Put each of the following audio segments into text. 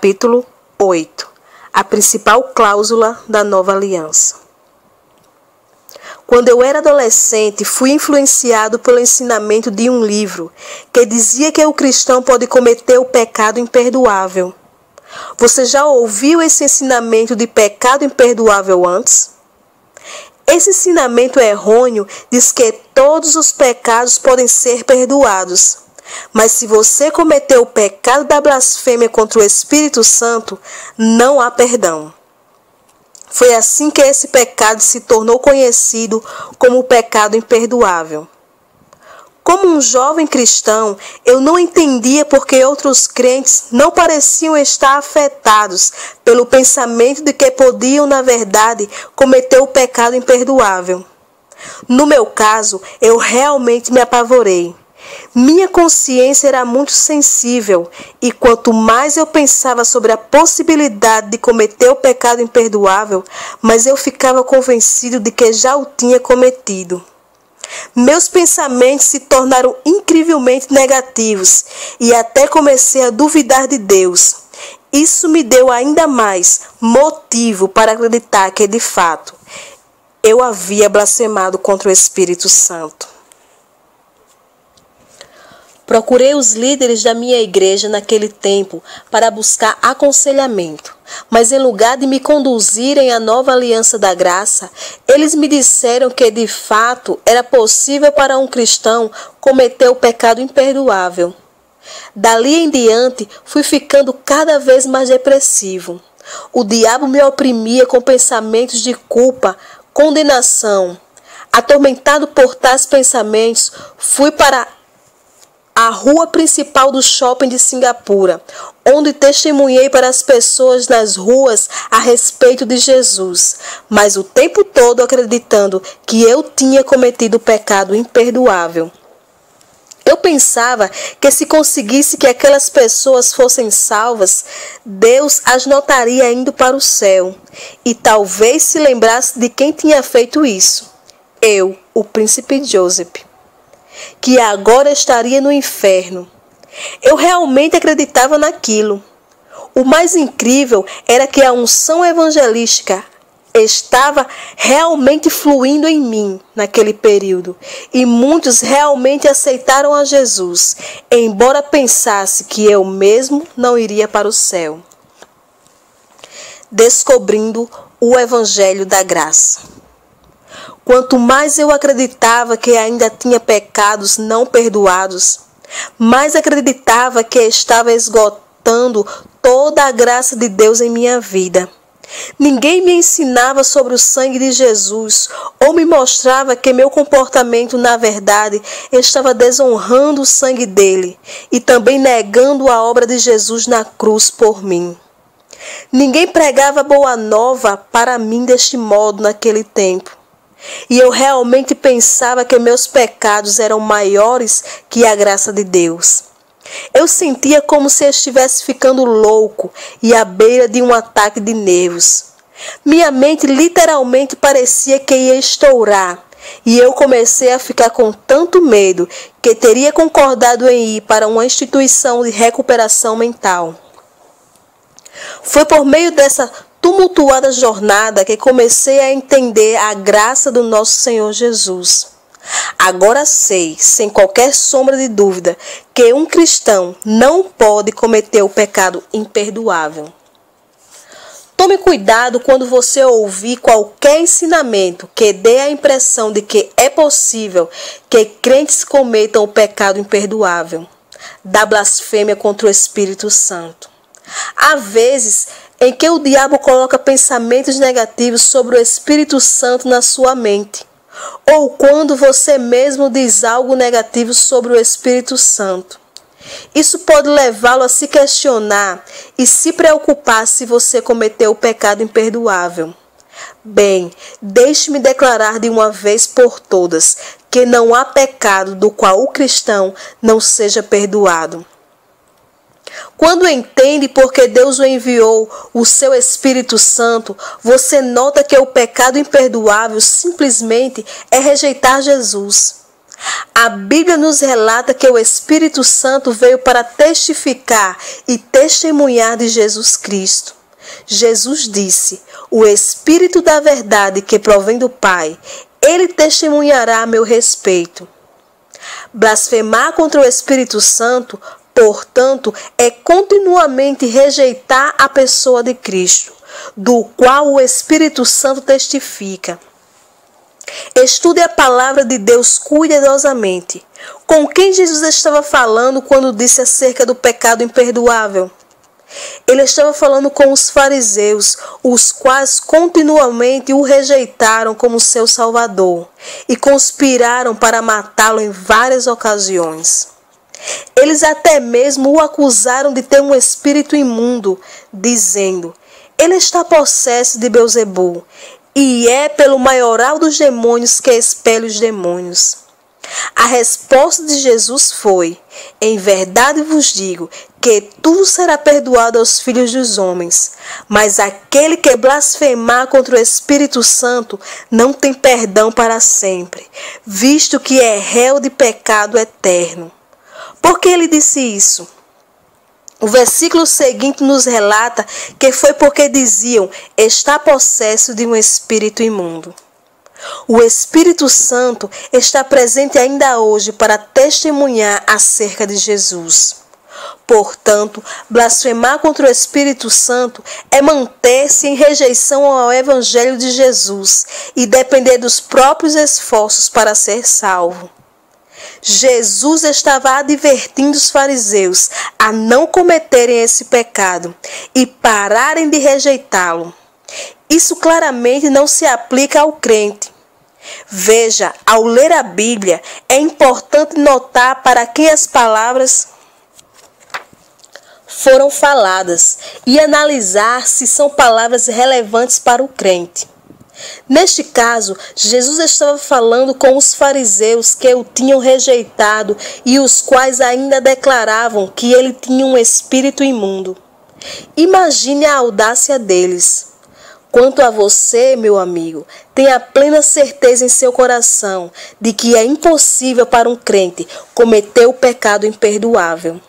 Capítulo 8. A principal cláusula da nova aliança. Quando eu era adolescente, fui influenciado pelo ensinamento de um livro que dizia que o cristão pode cometer o pecado imperdoável. Você já ouviu esse ensinamento de pecado imperdoável antes? Esse ensinamento errôneo diz que todos os pecados podem ser perdoados. Mas se você cometeu o pecado da blasfêmia contra o Espírito Santo, não há perdão. Foi assim que esse pecado se tornou conhecido como o pecado imperdoável. Como um jovem cristão, eu não entendia por que outros crentes não pareciam estar afetados pelo pensamento de que podiam, na verdade, cometer o pecado imperdoável. No meu caso, eu realmente me apavorei. Minha consciência era muito sensível e quanto mais eu pensava sobre a possibilidade de cometer o pecado imperdoável, mais eu ficava convencido de que já o tinha cometido. Meus pensamentos se tornaram incrivelmente negativos e até comecei a duvidar de Deus. Isso me deu ainda mais motivo para acreditar que, de fato, eu havia blasfemado contra o Espírito Santo. Procurei os líderes da minha igreja naquele tempo para buscar aconselhamento, mas em lugar de me conduzirem à nova aliança da graça, eles me disseram que de fato era possível para um cristão cometer o pecado imperdoável. Dali em diante, fui ficando cada vez mais depressivo. O diabo me oprimia com pensamentos de culpa, condenação. Atormentado por tais pensamentos, fui para a rua principal do shopping de Singapura, onde testemunhei para as pessoas nas ruas a respeito de Jesus, mas o tempo todo acreditando que eu tinha cometido o pecado imperdoável. Eu pensava que se conseguisse que aquelas pessoas fossem salvas, Deus as notaria indo para o céu e talvez se lembrasse de quem tinha feito isso. Eu, o príncipe Joseph, que agora estaria no inferno. Eu realmente acreditava naquilo. O mais incrível era que a unção evangelística estava realmente fluindo em mim naquele período, e muitos realmente aceitaram a Jesus, embora pensasse que eu mesmo não iria para o céu. Descobrindo o Evangelho da Graça. Quanto mais eu acreditava que ainda tinha pecados não perdoados, mais acreditava que estava esgotando toda a graça de Deus em minha vida. Ninguém me ensinava sobre o sangue de Jesus ou me mostrava que meu comportamento, na verdade, estava desonrando o sangue dele e também negando a obra de Jesus na cruz por mim. Ninguém pregava boa nova para mim deste modo naquele tempo. E eu realmente pensava que meus pecados eram maiores que a graça de Deus. Eu sentia como se estivesse ficando louco e à beira de um ataque de nervos. Minha mente literalmente parecia que ia estourar e eu comecei a ficar com tanto medo que teria concordado em ir para uma instituição de recuperação mental. Foi por meio dessa tumultuada jornada que comecei a entender a graça do nosso Senhor Jesus. Agora sei, sem qualquer sombra de dúvida, que um cristão não pode cometer o pecado imperdoável. Tome cuidado quando você ouvir qualquer ensinamento que dê a impressão de que é possível que crentes cometam o pecado imperdoável, da blasfêmia contra o Espírito Santo. Há vezes em que o diabo coloca pensamentos negativos sobre o Espírito Santo na sua mente, ou quando você mesmo diz algo negativo sobre o Espírito Santo. Isso pode levá-lo a se questionar e se preocupar se você cometeu o pecado imperdoável. Bem, deixe-me declarar de uma vez por todas que não há pecado do qual o cristão não seja perdoado. Quando entende porque Deus o enviou o seu Espírito Santo, você nota que o pecado imperdoável simplesmente é rejeitar Jesus. A Bíblia nos relata que o Espírito Santo veio para testificar e testemunhar de Jesus Cristo. Jesus disse: o Espírito da verdade que provém do Pai, ele testemunhará a meu respeito. Blasfemar contra o Espírito Santo, portanto, é continuamente rejeitar a pessoa de Cristo, do qual o Espírito Santo testifica. Estude a palavra de Deus cuidadosamente. Com quem Jesus estava falando quando disse acerca do pecado imperdoável? Ele estava falando com os fariseus, os quais continuamente o rejeitaram como seu Salvador e conspiraram para matá-lo em várias ocasiões. Eles até mesmo o acusaram de ter um espírito imundo, dizendo: ele está possesso de Beelzebul, e é pelo maioral dos demônios que expele os demônios. A resposta de Jesus foi: em verdade vos digo que tudo será perdoado aos filhos dos homens, mas aquele que blasfemar contra o Espírito Santo não tem perdão para sempre, visto que é réu de pecado eterno. Por que ele disse isso? O versículo seguinte nos relata que foi porque diziam: está possesso de um espírito imundo. O Espírito Santo está presente ainda hoje para testemunhar acerca de Jesus. Portanto, blasfemar contra o Espírito Santo é manter-se em rejeição ao Evangelho de Jesus e depender dos próprios esforços para ser salvo. Jesus estava advertindo os fariseus a não cometerem esse pecado e pararem de rejeitá-lo. Isso claramente não se aplica ao crente. Veja, ao ler a Bíblia, é importante notar para quem as palavras foram faladas e analisar se são palavras relevantes para o crente. Neste caso, Jesus estava falando com os fariseus que o tinham rejeitado e os quais ainda declaravam que ele tinha um espírito imundo. Imagine a audácia deles. Quanto a você, meu amigo, tenha plena certeza em seu coração de que é impossível para um crente cometer o pecado imperdoável.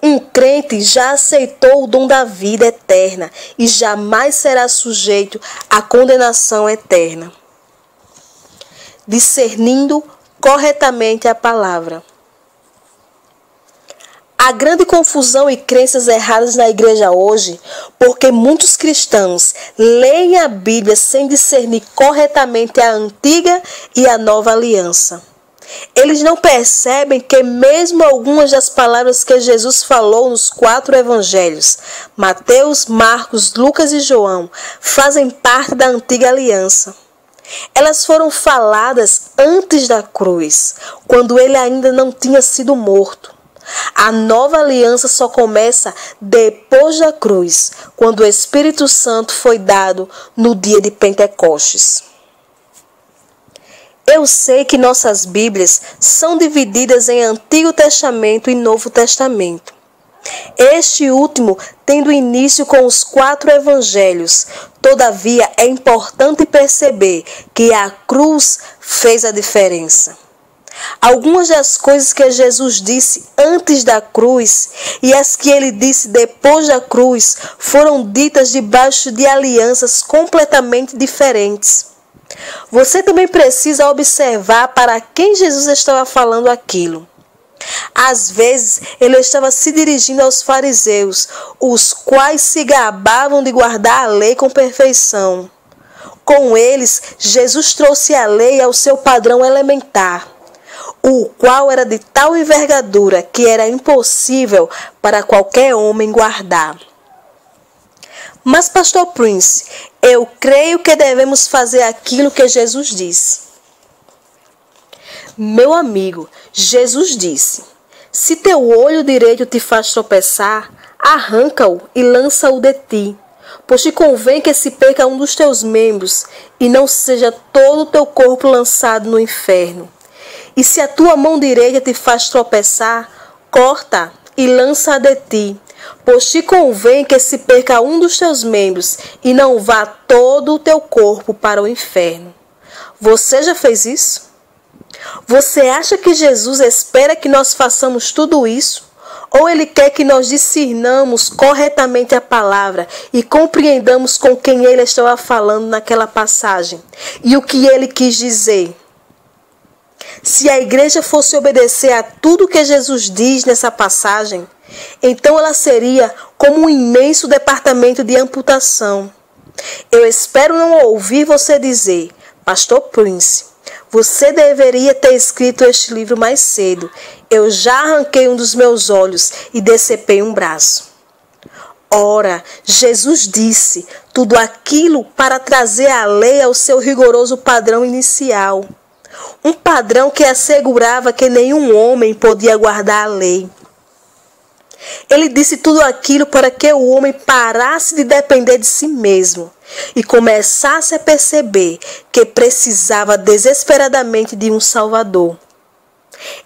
Um crente já aceitou o dom da vida eterna e jamais será sujeito à condenação eterna. Discernindo corretamente a palavra. Há grande confusão e crenças erradas na igreja hoje, porque muitos cristãos leem a Bíblia sem discernir corretamente a antiga e a nova aliança. Eles não percebem que mesmo algumas das palavras que Jesus falou nos 4 evangelhos, Mateus, Marcos, Lucas e João, fazem parte da antiga aliança. Elas foram faladas antes da cruz, quando ele ainda não tinha sido morto. A nova aliança só começa depois da cruz, quando o Espírito Santo foi dado no dia de Pentecostes. Eu sei que nossas Bíblias são divididas em Antigo Testamento e Novo Testamento. Este último tendo início com os 4 evangelhos. Todavia, é importante perceber que a cruz fez a diferença. Algumas das coisas que Jesus disse antes da cruz e as que ele disse depois da cruz foram ditas debaixo de alianças completamente diferentes. Você também precisa observar para quem Jesus estava falando aquilo. Às vezes, ele estava se dirigindo aos fariseus, os quais se gabavam de guardar a lei com perfeição. Com eles, Jesus trouxe a lei ao seu padrão elementar, o qual era de tal envergadura que era impossível para qualquer homem guardar. Mas, Pastor Prince, eu creio que devemos fazer aquilo que Jesus disse. Meu amigo, Jesus disse: se teu olho direito te faz tropeçar, arranca-o e lança-o de ti, pois te convém que se perca um dos teus membros e não seja todo o teu corpo lançado no inferno. E se a tua mão direita te faz tropeçar, corta e lança-a de ti, pois te convém que se perca um dos teus membros e não vá todo o teu corpo para o inferno. Você já fez isso? Você acha que Jesus espera que nós façamos tudo isso? Ou Ele quer que nós discernamos corretamente a palavra e compreendamos com quem Ele estava falando naquela passagem e o que Ele quis dizer? Se a igreja fosse obedecer a tudo que Jesus diz nessa passagem, então ela seria como um imenso departamento de amputação. Eu espero não ouvir você dizer: Pastor Prince, você deveria ter escrito este livro mais cedo. Eu já arranquei um dos meus olhos e decepei um braço. Ora, Jesus disse tudo aquilo para trazer a lei ao seu rigoroso padrão inicial. Um padrão que assegurava que nenhum homem podia guardar a lei. Ele disse tudo aquilo para que o homem parasse de depender de si mesmo e começasse a perceber que precisava desesperadamente de um Salvador.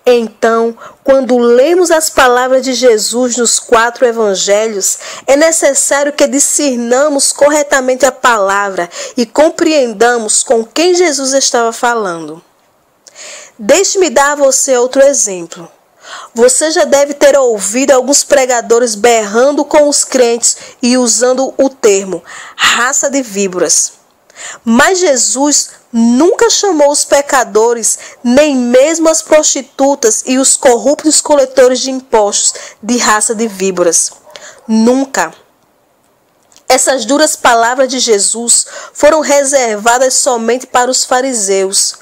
Então, quando lemos as palavras de Jesus nos 4 evangelhos, é necessário que discernamos corretamente a palavra e compreendamos com quem Jesus estava falando. Deixe-me dar a você outro exemplo. Você já deve ter ouvido alguns pregadores berrando com os crentes e usando o termo raça de víboras. Mas Jesus nunca chamou os pecadores, nem mesmo as prostitutas e os corruptos coletores de impostos, de raça de víboras. Nunca. Essas duras palavras de Jesus foram reservadas somente para os fariseus,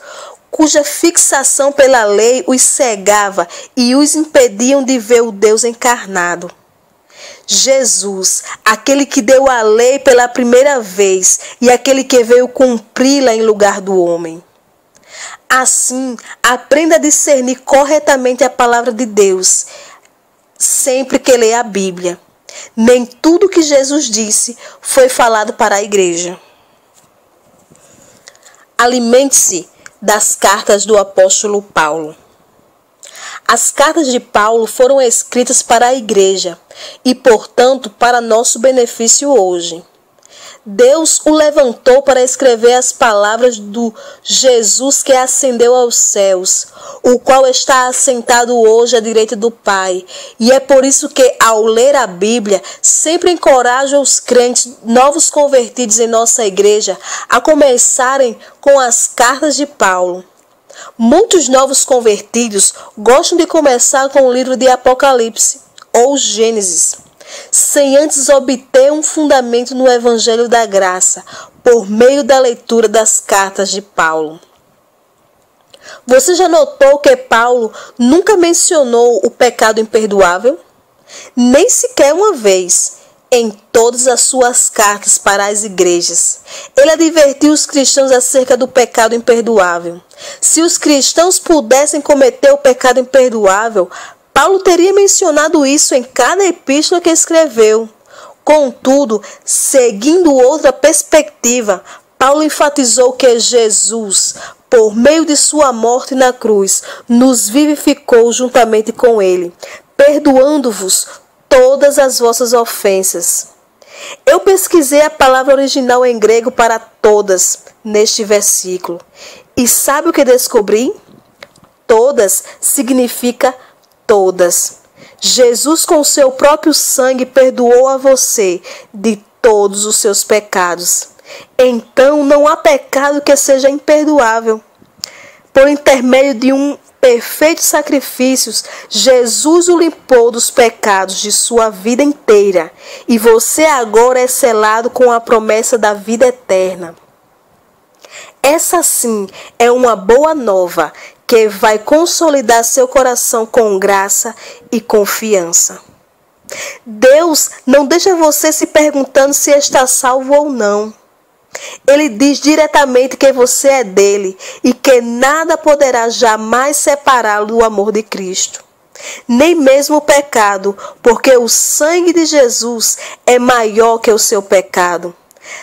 cuja fixação pela lei os cegava e os impediam de ver o Deus encarnado. Jesus, aquele que deu a lei pela primeira vez e aquele que veio cumpri-la em lugar do homem. Assim, aprenda a discernir corretamente a palavra de Deus, sempre que lê a Bíblia. Nem tudo que Jesus disse foi falado para a igreja. Alimente-se das cartas do apóstolo Paulo. As cartas de Paulo foram escritas para a igreja e, portanto, para nosso benefício hoje. Deus o levantou para escrever as palavras do Jesus que ascendeu aos céus, o qual está assentado hoje à direita do Pai. E é por isso que, ao ler a Bíblia, sempre encorajo os crentes novos convertidos em nossa igreja a começarem com as cartas de Paulo. Muitos novos convertidos gostam de começar com o livro de Apocalipse ou Gênesis, sem antes obter um fundamento no Evangelho da Graça, por meio da leitura das cartas de Paulo. Você já notou que Paulo nunca mencionou o pecado imperdoável? Nem sequer uma vez, em todas as suas cartas para as igrejas. Ele advertiu os cristãos acerca do pecado imperdoável. Se os cristãos pudessem cometer o pecado imperdoável, Paulo teria mencionado isso em cada epístola que escreveu. Contudo, seguindo outra perspectiva, Paulo enfatizou que Jesus, por meio de sua morte na cruz, nos vivificou juntamente com ele, perdoando-vos todas as vossas ofensas. Eu pesquisei a palavra original em grego para todas neste versículo. E sabe o que descobri? Todas significa todas. Jesus, com seu próprio sangue, perdoou a você de todos os seus pecados. Então, não há pecado que seja imperdoável. Por intermédio de um perfeito sacrifício, Jesus o limpou dos pecados de sua vida inteira. E você agora é selado com a promessa da vida eterna. Essa sim é uma boa nova que vai consolidar seu coração com graça e confiança. Deus não deixa você se perguntando se está salvo ou não. Ele diz diretamente que você é dele e que nada poderá jamais separá-lo do amor de Cristo. Nem mesmo o pecado, porque o sangue de Jesus é maior que o seu pecado.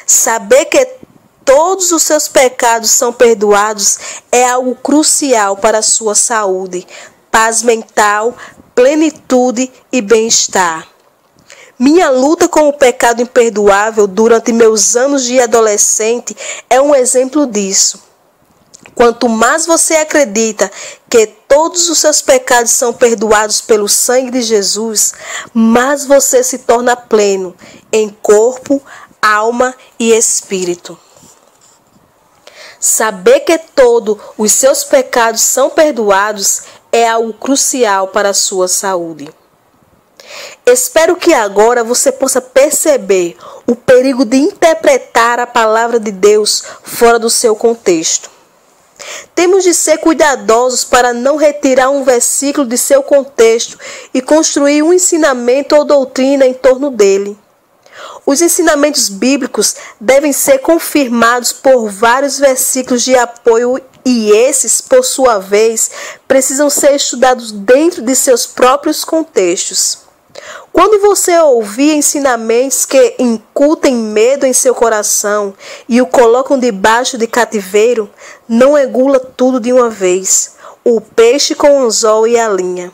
Saber que todos os seus pecados são perdoados é algo crucial para a sua saúde, paz mental, plenitude e bem-estar. Minha luta com o pecado imperdoável durante meus anos de adolescente é um exemplo disso. Quanto mais você acredita que todos os seus pecados são perdoados pelo sangue de Jesus, mais você se torna pleno em corpo, alma e espírito. Saber que todos os seus pecados são perdoados é algo crucial para a sua saúde. Espero que agora você possa perceber o perigo de interpretar a palavra de Deus fora do seu contexto. Temos de ser cuidadosos para não retirar um versículo de seu contexto e construir um ensinamento ou doutrina em torno dele. Os ensinamentos bíblicos devem ser confirmados por vários versículos de apoio e esses, por sua vez, precisam ser estudados dentro de seus próprios contextos. Quando você ouvir ensinamentos que incutem medo em seu coração e o colocam debaixo de cativeiro, não engula tudo de uma vez, o peixe com o anzol e a linha.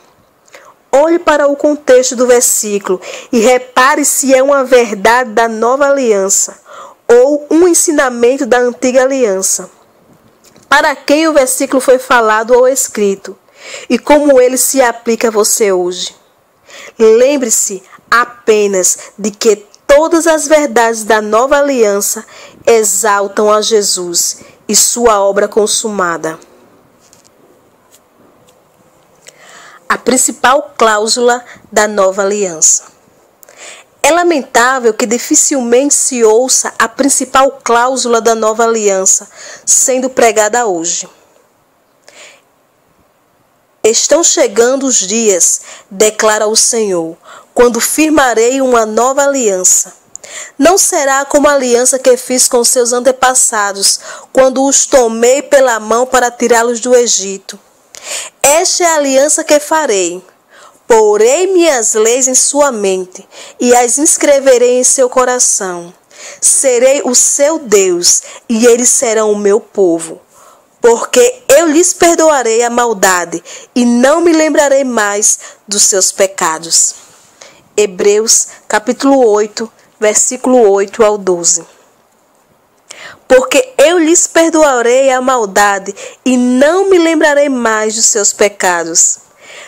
Olhe para o contexto do versículo e repare se é uma verdade da nova aliança ou um ensinamento da antiga aliança. Para quem o versículo foi falado ou escrito e como ele se aplica a você hoje. Lembre-se apenas de que todas as verdades da nova aliança exaltam a Jesus e sua obra consumada. A principal cláusula da nova aliança. É lamentável que dificilmente se ouça a principal cláusula da nova aliança sendo pregada hoje. Estão chegando os dias, declara o Senhor, quando firmarei uma nova aliança. Não será como a aliança que fiz com seus antepassados, quando os tomei pela mão para tirá-los do Egito. Esta é a aliança que farei. Porei minhas leis em sua mente e as inscreverei em seu coração. Serei o seu Deus e eles serão o meu povo. Porque eu lhes perdoarei a maldade e não me lembrarei mais dos seus pecados. Hebreus capítulo 8, versículo 8 ao 12. Porque eu lhes perdoarei a maldade e não me lembrarei mais dos seus pecados.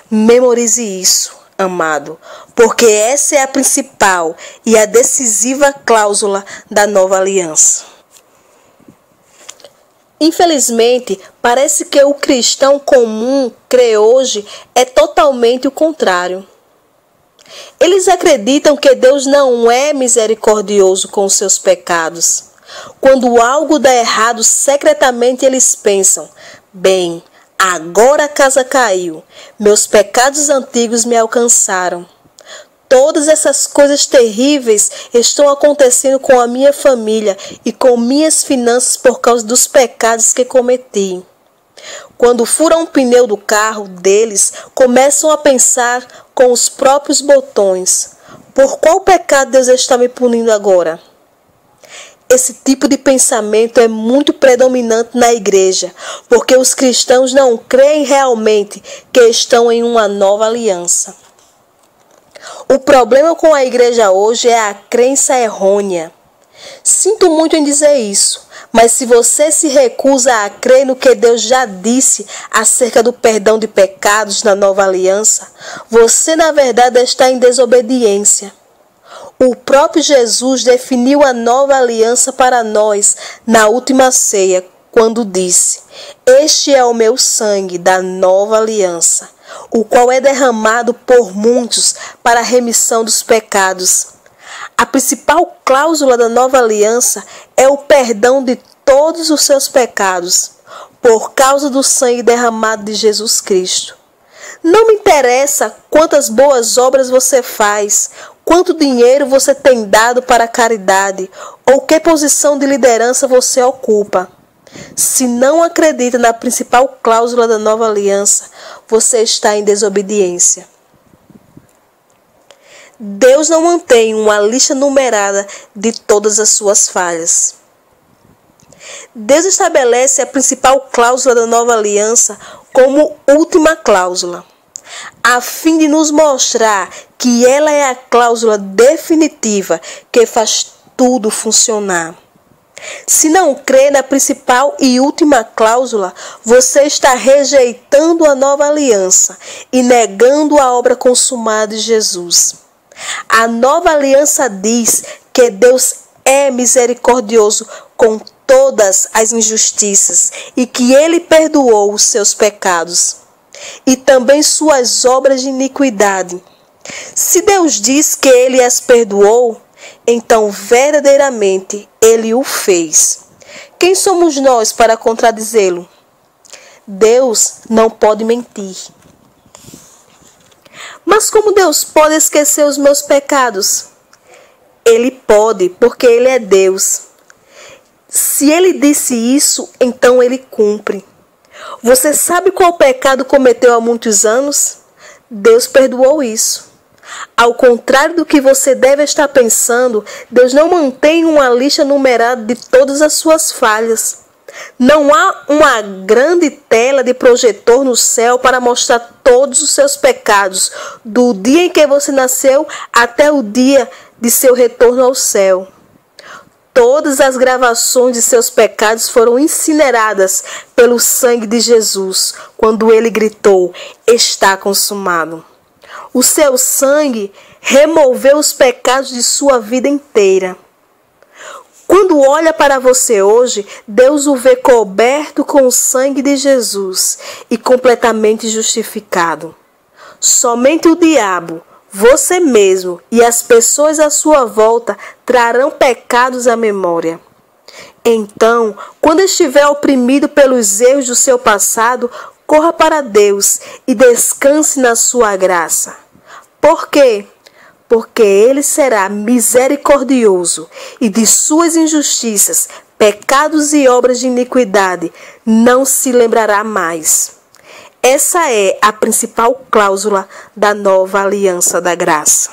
Memorize isso, amado, porque essa é a principal e a decisiva cláusula da nova aliança. Infelizmente, parece que o cristão comum crê hoje é totalmente o contrário. Eles acreditam que Deus não é misericordioso com os seus pecados. Quando algo dá errado, secretamente eles pensam: bem, agora a casa caiu, meus pecados antigos me alcançaram. Todas essas coisas terríveis estão acontecendo com a minha família e com minhas finanças por causa dos pecados que cometi. Quando furam o pneu do carro deles, começam a pensar com os próprios botões: por qual pecado Deus está me punindo agora? Esse tipo de pensamento é muito predominante na igreja, porque os cristãos não creem realmente que estão em uma nova aliança. O problema com a igreja hoje é a crença errônea. Sinto muito em dizer isso, mas se você se recusa a crer no que Deus já disse acerca do perdão de pecados na nova aliança, você na verdade está em desobediência. O próprio Jesus definiu a nova aliança para nós na última ceia, quando disse: este é o meu sangue da nova aliança, o qual é derramado por muitos para a remissão dos pecados. A principal cláusula da nova aliança é o perdão de todos os seus pecados, por causa do sangue derramado de Jesus Cristo. Não me interessa quantas boas obras você faz, quanto dinheiro você tem dado para a caridade, ou que posição de liderança você ocupa. Se não acredita na principal cláusula da nova aliança, você está em desobediência. Deus não mantém uma lista numerada de todas as suas falhas. Deus estabelece a principal cláusula da nova aliança como última cláusula, a fim de nos mostrar que ela é a cláusula definitiva que faz tudo funcionar. Se não crê na principal e última cláusula, você está rejeitando a nova aliança e negando a obra consumada de Jesus. A nova aliança diz que Deus é misericordioso com todas as injustiças e que Ele perdoou os seus pecados e também suas obras de iniquidade. Se Deus diz que Ele as perdoou, então verdadeiramente Ele o fez. Quem somos nós para contradizê-lo? Deus não pode mentir. Mas como Deus pode esquecer os meus pecados? Ele pode, porque Ele é Deus. Se Ele disse isso, então Ele cumpre. Você sabe qual pecado cometeu há muitos anos? Deus perdoou isso. Ao contrário do que você deve estar pensando, Deus não mantém uma lista numerada de todas as suas falhas. Não há uma grande tela de projetor no céu para mostrar todos os seus pecados, do dia em que você nasceu até o dia de seu retorno ao céu. Todas as gravações de seus pecados foram incineradas pelo sangue de Jesus, quando ele gritou: "Está consumado". O seu sangue removeu os pecados de sua vida inteira. Quando olha para você hoje, Deus o vê coberto com o sangue de Jesus e completamente justificado. Somente o diabo, você mesmo e as pessoas à sua volta trarão pecados à memória. Então, quando estiver oprimido pelos erros do seu passado, corra para Deus e descanse na sua graça. Por quê? Porque Ele será misericordioso e de suas injustiças, pecados e obras de iniquidade não se lembrará mais. Essa é a principal cláusula da nova aliança da graça.